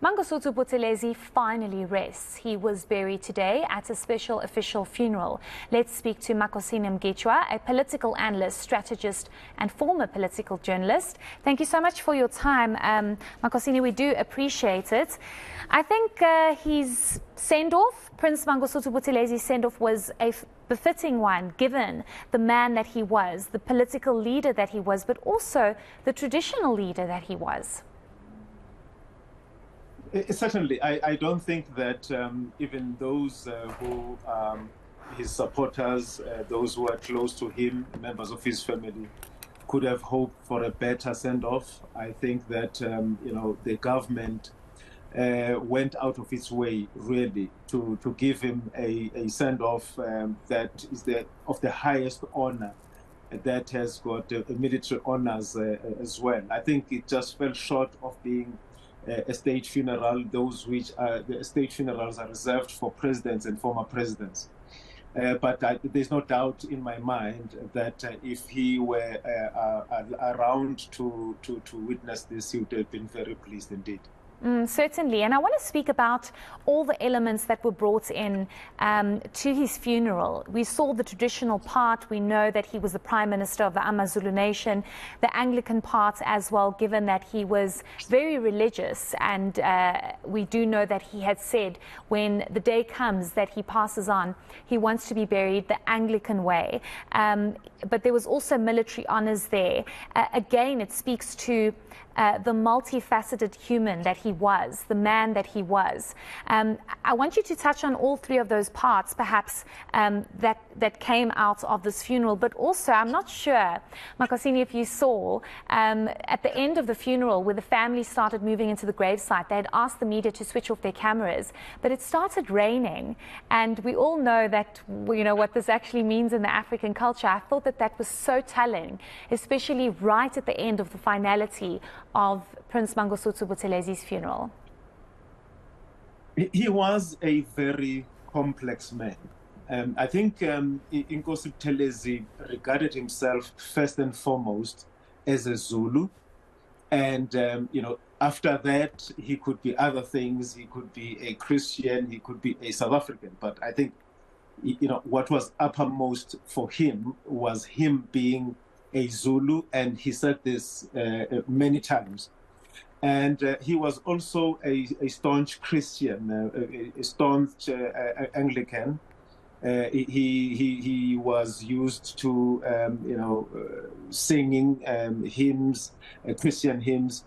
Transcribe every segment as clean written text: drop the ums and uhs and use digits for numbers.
Mangosuthu Buthelezi finally rests. He was buried today at a special official funeral. Let's speak to Makhosini Mgitywa, a political analyst, strategist and former political journalist. Thank you so much for your time, Makhosini. We do appreciate it. I think his send-off, Prince Mangosuthu Buthelezi's send-off, was a befitting one, given the man that he was, the political leader that he was, but also the traditional leader that he was. Certainly, I don't think that even those who his supporters, those who are close to him, members of his family, could have hoped for a better send-off. I think that the government went out of its way really to give him a send-off that is of the highest honor, that has got military honors as well. I think it just fell short of being a state funeral. Those which are the state funerals are reserved for presidents and former presidents. But there's no doubt in my mind that if he were around to witness this, he would have been very pleased indeed. Certainly, and I want to speak about all the elements that were brought in to his funeral. We saw the traditional part. We know that he was the Prime Minister of the AmaZulu nation, the Anglican part as well, given that he was very religious, and we do know that he had said when the day comes that he passes on, he wants to be buried the Anglican way. But there was also military honors there. Again, it speaks to the multifaceted human that he was, the man that he was. I want you to touch on all three of those parts, perhaps, that came out of this funeral. But also, I'm not sure, Makhosini, if you saw at the end of the funeral, where the family started moving into the gravesite, they had asked the media to switch off their cameras, but it started raining, and we all know that what this actually means in the African culture. I thought that was so telling, especially right at the end of the finality of Prince Mangosuthu Buthelezi's funeral. He was a very complex man. I think Mangosuthu Buthelezi regarded himself first and foremost as a Zulu, and after that he could be other things. He could be a Christian, he could be a South African. But I think what was uppermost for him was him being a Zulu, and he said this many times. And he was also a staunch Christian, a staunch Anglican. He was used to singing hymns, Christian hymns,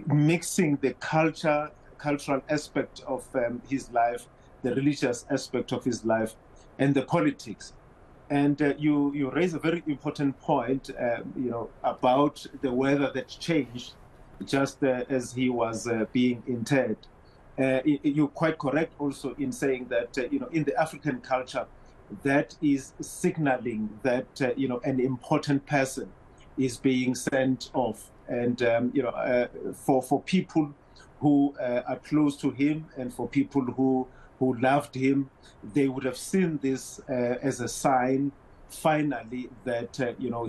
mixing the cultural aspect of his life, the religious aspect of his life, and the politics. And you raise a very important point, about the weather that changed just as he was being interred. You're quite correct also in saying that, in the African culture, that is signaling that, an important person is being sent off. And, for people who are close to him and for people who loved him, they would have seen this as a sign, finally, that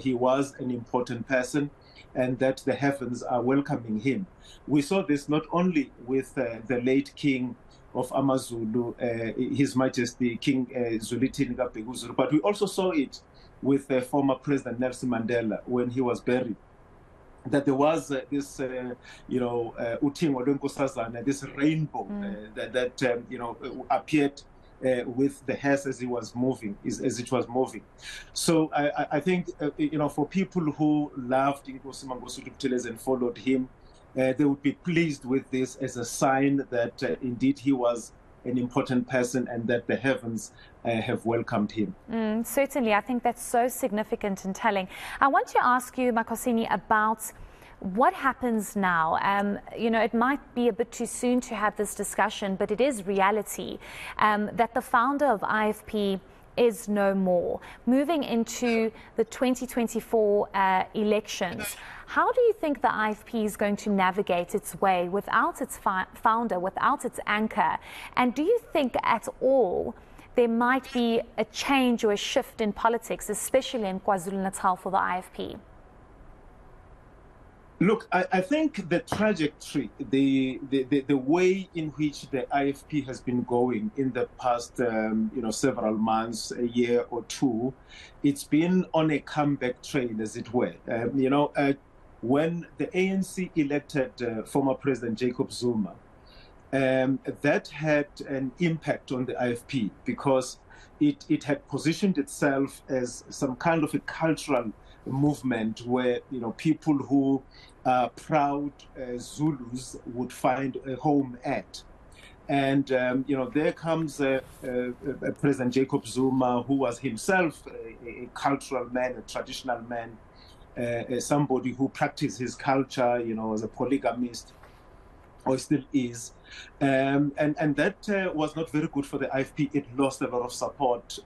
he was an important person and that the heavens are welcoming him. We saw this not only with the late king of AmaZulu, His Majesty King Zwelithini Kabhekuzulu, but we also saw it with former President Nelson Mandela when he was buried. That there was this, utingo lwenkosazana, this rainbow that appeared with the hearse as it was moving. So I think, for people who loved Nkosi Mangosuthu Buthelezi and followed him, they would be pleased with this as a sign that indeed he was an important person and that the heavens have welcomed him. Certainly, I think that's so significant and telling. I want to ask you, Makhosini, about what happens now. It might be a bit too soon to have this discussion, but it is reality that the founder of IFP is no more. Moving into the 2024 elections, how do you think the IFP is going to navigate its way without its founder, without its anchor? And do you think at all there might be a change or a shift in politics, especially in KwaZulu-Natal, for the IFP? Look, I think the trajectory, the way in which the IFP has been going in the past, several months, a year or two, it's been on a comeback train, as it were. When the ANC elected former President Jacob Zuma, that had an impact on the IFP because it had positioned itself as some kind of a cultural movement where people who are proud Zulus would find a home at. And there comes President Jacob Zuma, who was himself a cultural man, a traditional man, somebody who practiced his culture, as a polygamist, or still is. And that was not very good for the IFP. It lost a lot of support,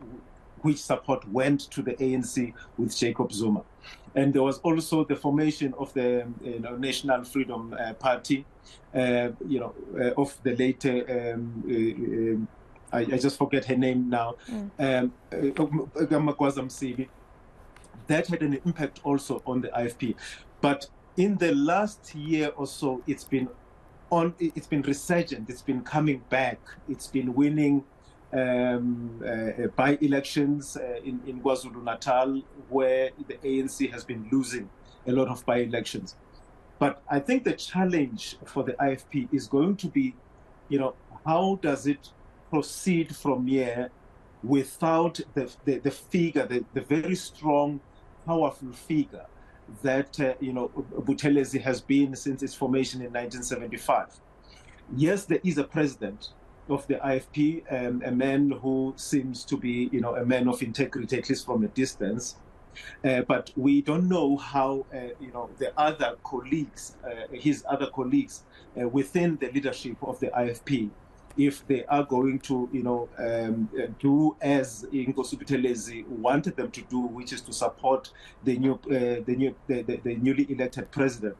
which support went to the ANC with Jacob Zuma. And there was also the formation of the National Freedom Party, of the later, I just forget her name now, Makhosini. That had an impact also on the IFP. But in the last year or so, it's been resurgent, it's been coming back, it's been winning by-elections in KwaZulu-Natal, where the ANC has been losing a lot of by-elections. But I think the challenge for the IFP is going to be, how does it proceed from here without the figure, the very strong, powerful figure that Buthelezi has been since its formation in 1975. Yes, there is a president of the IFP, a man who seems to be, a man of integrity, at least from a distance. But we don't know how, the other colleagues, his other colleagues within the leadership of the IFP, if they are going to, do as Mangosuthu Buthelezi wanted them to do, which is to support the newly elected president.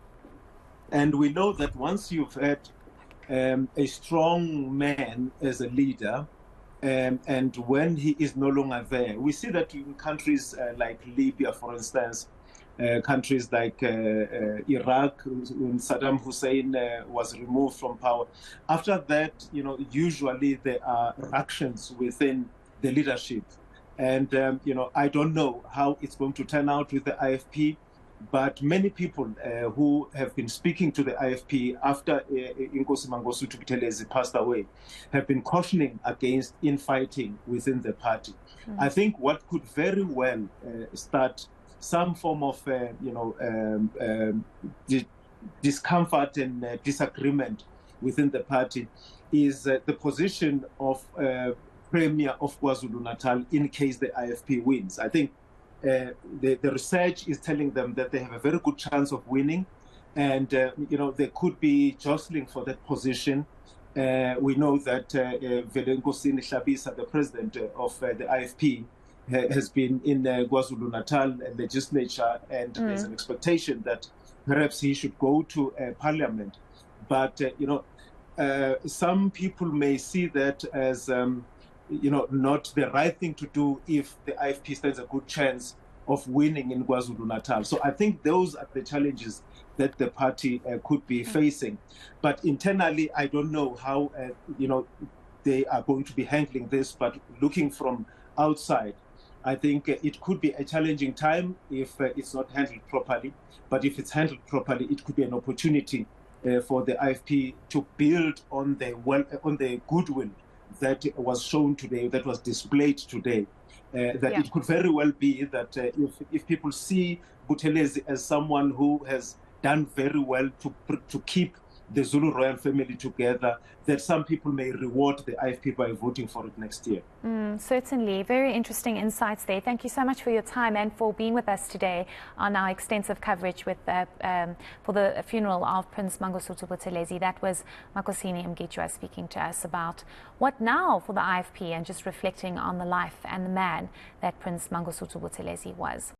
And we know that once you've had a strong man as a leader, and when he is no longer there, we see that in countries like Libya, for instance, countries like Iraq, when Saddam Hussein was removed from power. After that, usually there are ructions within the leadership. And, I don't know how it's going to turn out with the IFP, but many people who have been speaking to the IFP after Mangosuthu Buthelezi passed away have been cautioning against infighting within the party. I think what could very well start some form of, discomfort and disagreement within the party is the position of Premier of KwaZulu-Natal in case the IFP wins. I think the research is telling them that they have a very good chance of winning, and they could be jostling for that position. We know that Enkosini Mgitywa, the president of the IFP, has been in KwaZulu-Natal legislature, and there's an expectation that perhaps he should go to parliament. But some people may see that as not the right thing to do if the IFP stands a good chance of winning in KwaZulu-Natal. So I think those are the challenges that the party could be facing. But internally, I don't know how they are going to be handling this. But looking from outside, I think it could be a challenging time if it's not handled properly. But if it's handled properly, it could be an opportunity for the IFP to build on the goodwill that was shown today, that was displayed today. It could very well be that if people see Buthelezi as someone who has done very well to keep the Zulu royal family together, that some people may reward the IFP by voting for it next year. Certainly. Very interesting insights there. Thank you so much for your time and for being with us today on our extensive coverage with for the funeral of Prince Mangosuthu Buthelezi. That was Makhosini Mgitywa speaking to us about what now for the IFP and just reflecting on the life and the man that Prince Mangosuthu Buthelezi was.